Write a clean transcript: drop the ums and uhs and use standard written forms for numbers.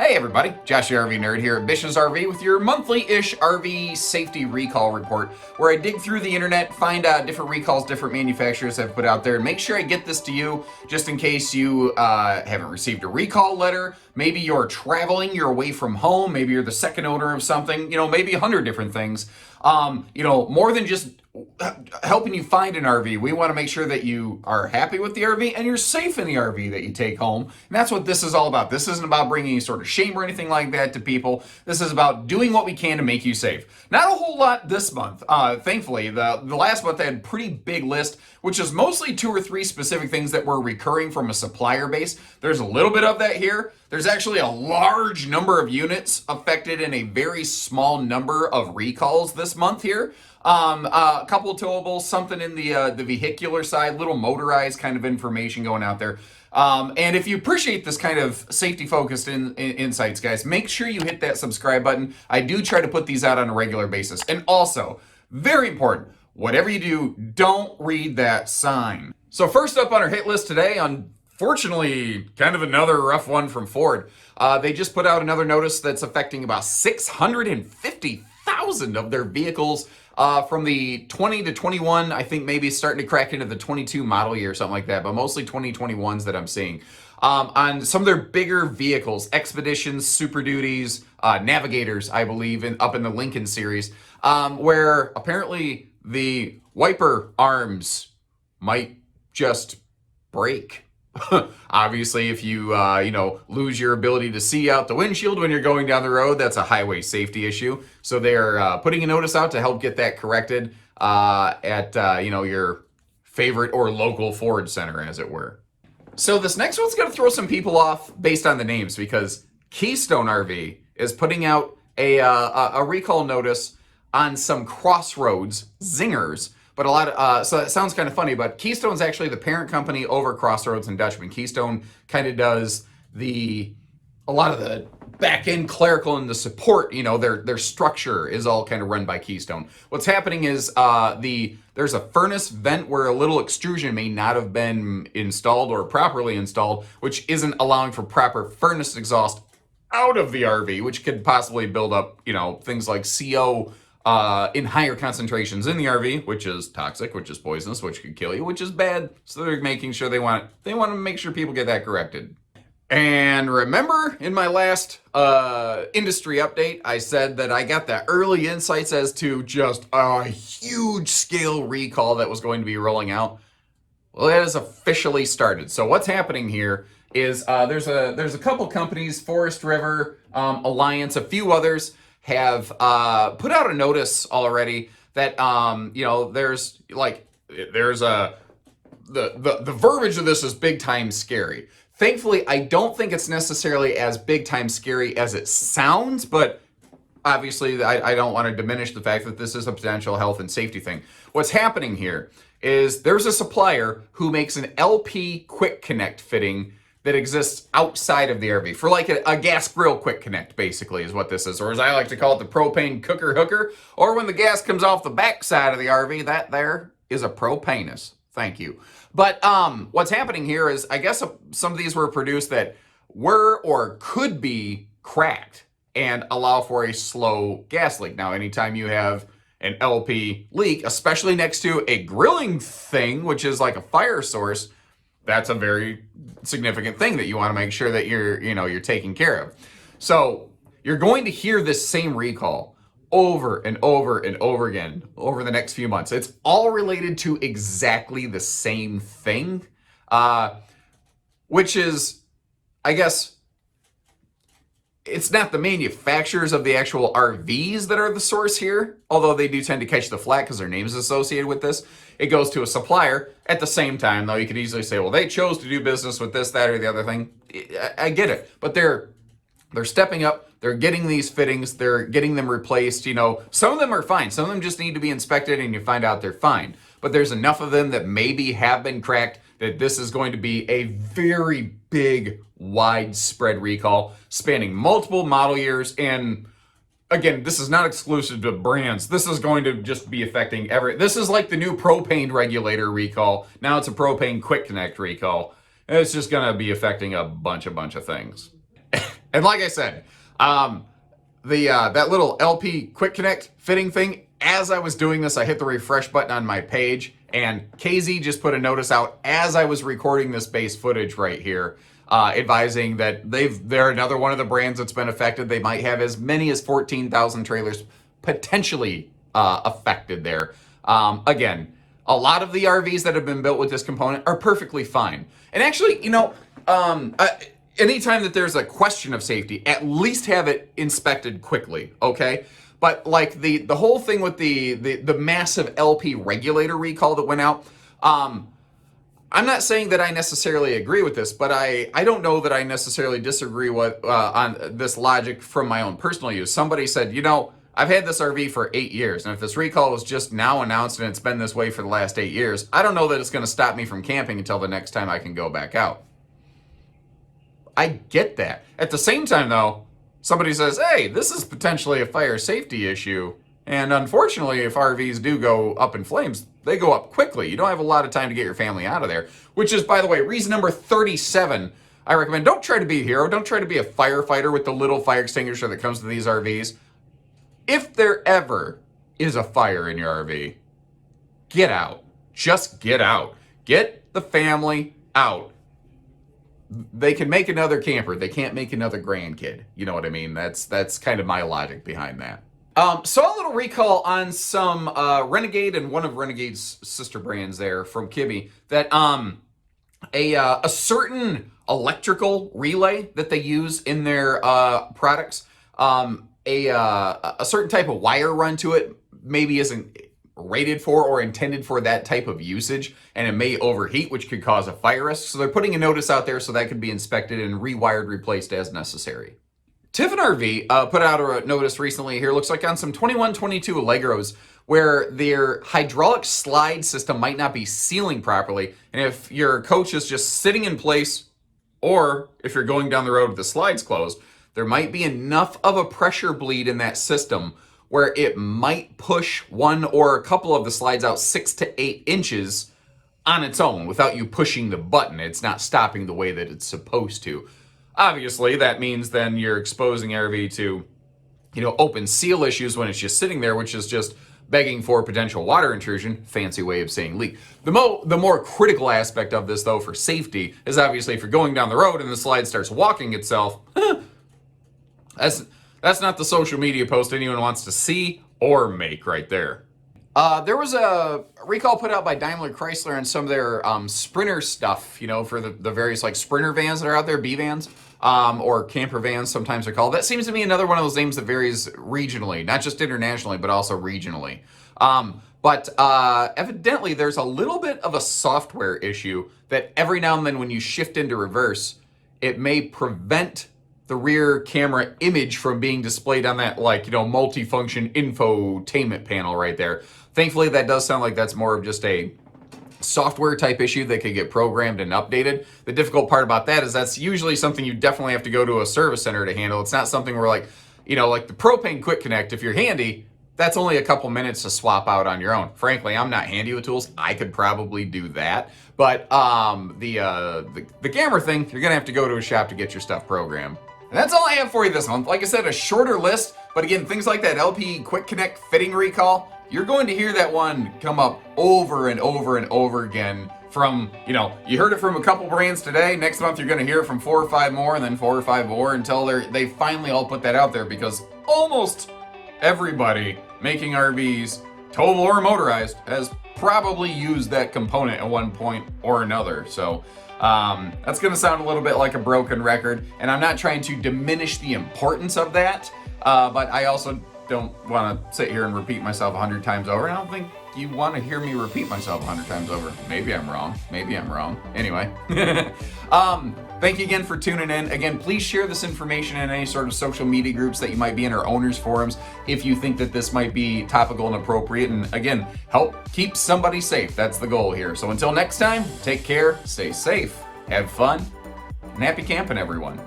Hey everybody, Josh the RV Nerd here at Bish's RV with your monthly-ish RV safety recall report, where I dig through the internet, find out different recalls different manufacturers have put out there, and make sure I get this to you just in case you haven't received a recall letter. Maybe you're traveling, you're away from home, maybe you're the second owner of something, maybe 100 different things. More than just helping you find an RV. We want to make sure that you are happy with the RV and you're safe in the RV that you take home. And that's what this is all about. This isn't about bringing any sort of shame or anything like that to people. This is about doing what we can to make you safe. Not a whole lot this month. Thankfully, the last month I had a pretty big list, which is mostly 2 or 3 specific things that were recurring from a supplier base. There's a little bit of that here. There's actually a large number of units affected in a very small number of recalls this month here. A couple towables, something in the vehicular side, little motorized kind of information going out there. And if you appreciate this kind of safety-focused insights, guys, make sure you hit that subscribe button. I do try to put these out on a regular basis. And also, very important, whatever you do, don't read that sign. So first up on our hit list today, unfortunately, kind of another rough one from Ford. They just put out another notice that's affecting about 650,000 of their vehicles from the 20 to 21, I think maybe starting to crack into the 22 model year or something like that, but mostly 2021s that I'm seeing. On some of their bigger vehicles, Expeditions, Super Duties, Navigators, I believe, up in the Lincoln series, where apparently the wiper arms might just break. Obviously, if you lose your ability to see out the windshield when you're going down the road, that's a highway safety issue. So they're putting a notice out to help get that corrected at your favorite or local Ford center, as it were. So this next one's going to throw some people off based on the names, because Keystone RV is putting out a recall notice on some Crossroads Zingers. But so that sounds kind of funny, but Keystone's actually the parent company over Crossroads and Dutchman. Keystone kind of does a lot of the back-end clerical and the support, their structure is all kind of run by Keystone. What's happening is there's a furnace vent where a little extrusion may not have been installed or properly installed, which isn't allowing for proper furnace exhaust out of the RV, which could possibly build up, things like CO in higher concentrations in the RV, which is toxic, which is poisonous, which could kill you, which is bad. So they're making sure they want to make sure people get that corrected. And remember, in my last industry update, I said that I got the early insights as to just a huge scale recall that was going to be rolling out. Well, it has officially started. So what's happening here is there's a couple companies, Forest River Alliance, a few others, have put out a notice already that the verbiage of this is big time scary. Thankfully, I don't think it's necessarily as big time scary as it sounds, but obviously I don't want to diminish the fact that this is a potential health and safety thing. What's happening here is there's a supplier who makes an LP quick connect fitting that exists outside of the RV for like a gas grill quick connect, basically, is what this is. Or as I like to call it, the propane cooker hooker. Or when the gas comes off the back side of the RV, that there is a propanus. Thank you. But what's happening here is, I guess some of these were produced that were or could be cracked and allow for a slow gas leak. Now, anytime you have an LP leak, especially next to a grilling thing, which is like a fire source, that's a very significant thing that you want to make sure that you're taking care of. So you're going to hear this same recall over and over and over again over the next few months. It's all related to exactly the same thing, which is, I guess, it's not the manufacturers of the actual RVs that are the source here, although they do tend to catch the flack because their name is associated with this. It goes to a supplier. At the same time, though, you could easily say, well, they chose to do business with this, that, or the other thing. I get it, but they're stepping up. They're getting these fittings. They're getting them replaced. Some of them are fine. Some of them just need to be inspected, and you find out they're fine. But there's enough of them that maybe have been cracked that this is going to be a very big, widespread recall spanning multiple model years. And again, this is not exclusive to brands. This is going to just be affecting this is like the new propane regulator recall. Now it's a propane quick connect recall. And it's just going to be affecting a bunch of things. And like I said, that little LP quick connect fitting thing, as I was doing this, I hit the refresh button on my page, and KZ just put a notice out as I was recording this base footage right here, advising that they're another one of the brands that's been affected. They might have as many as 14,000 trailers potentially affected there. Again, a lot of the RVs that have been built with this component are perfectly fine. And actually, anytime that there's a question of safety, at least have it inspected quickly, okay? But like the whole thing with the massive LP regulator recall that went out, I'm not saying that I necessarily agree with this, but I don't know that I necessarily disagree with on this logic from my own personal use. Somebody said, I've had this RV for 8 years, and if this recall was just now announced and it's been this way for the last 8 years, I don't know that it's going to stop me from camping until the next time I can go back out. I get that. At the same time, though, somebody says, hey, this is potentially a fire safety issue. And unfortunately, if RVs do go up in flames, they go up quickly. You don't have a lot of time to get your family out of there, which is, by the way, reason number 37. I recommend don't try to be a hero. Don't try to be a firefighter with the little fire extinguisher that comes to these RVs. If there ever is a fire in your RV, get out. Just get out. Get the family out. They can make another camper. They can't make another grandkid. You know what I mean? That's kind of my logic behind that. Saw a little recall on some Renegade and one of Renegade's sister brands there from Kibbe that a certain electrical relay that they use in their products, a certain type of wire run to it maybe isn't rated for or intended for that type of usage, and it may overheat, which could cause a fire risk. So they're putting a notice out there so that could be inspected and rewired, replaced as necessary. Tiffin RV put out a notice recently here, looks like on some 2122 Allegros, where their hydraulic slide system might not be sealing properly. And if your coach is just sitting in place, or if you're going down the road with the slides closed, there might be enough of a pressure bleed in that system where it might push one or a couple of the slides out 6 to 8 inches on its own without you pushing the button. It's not stopping the way that it's supposed to. Obviously, that means then you're exposing RV to, open seal issues when it's just sitting there, which is just begging for potential water intrusion. Fancy way of saying leak. The more critical aspect of this, though, for safety is obviously if you're going down the road and the slide starts walking itself, that's not the social media post anyone wants to see or make right there. There was a recall put out by Daimler Chrysler on some of their Sprinter stuff, for the various like Sprinter vans that are out there, B vans, or camper vans sometimes they're called. That seems to be another one of those names that varies regionally, not just internationally, but also regionally. But evidently there's a little bit of a software issue that every now and then when you shift into reverse, it may prevent the rear camera image from being displayed on that multifunction infotainment panel right there. Thankfully, that does sound like that's more of just a software type issue that could get programmed and updated. The difficult part about that is that's usually something you definitely have to go to a service center to handle. It's not something where like the Propane Quick Connect, if you're handy, that's only a couple minutes to swap out on your own. Frankly, I'm not handy with tools. I could probably do that. But the camera thing, you're gonna have to go to a shop to get your stuff programmed. And that's all I have for you this month. Like I said, a shorter list, but again, things like that LP Quick Connect fitting recall, you're going to hear that one come up over and over and over again from, you heard it from a couple brands today. Next month, you're going to hear it from 4 or 5 more, and then 4 or 5 more until they finally all put that out there, because almost everybody making RVs, towable or motorized, has probably used that component at one point or another. So that's going to sound a little bit like a broken record, and I'm not trying to diminish the importance of that, but I also don't want to sit here and repeat myself 100 times over. I don't think you want to hear me repeat myself 100 times over. Maybe I'm wrong. Anyway, thank you again for tuning in. Again, please share this information in any sort of social media groups that you might be in, or owners forums, if you think that this might be topical and appropriate. And again, help keep somebody safe. That's the goal here. So until next time, take care, stay safe, have fun, and happy camping, everyone.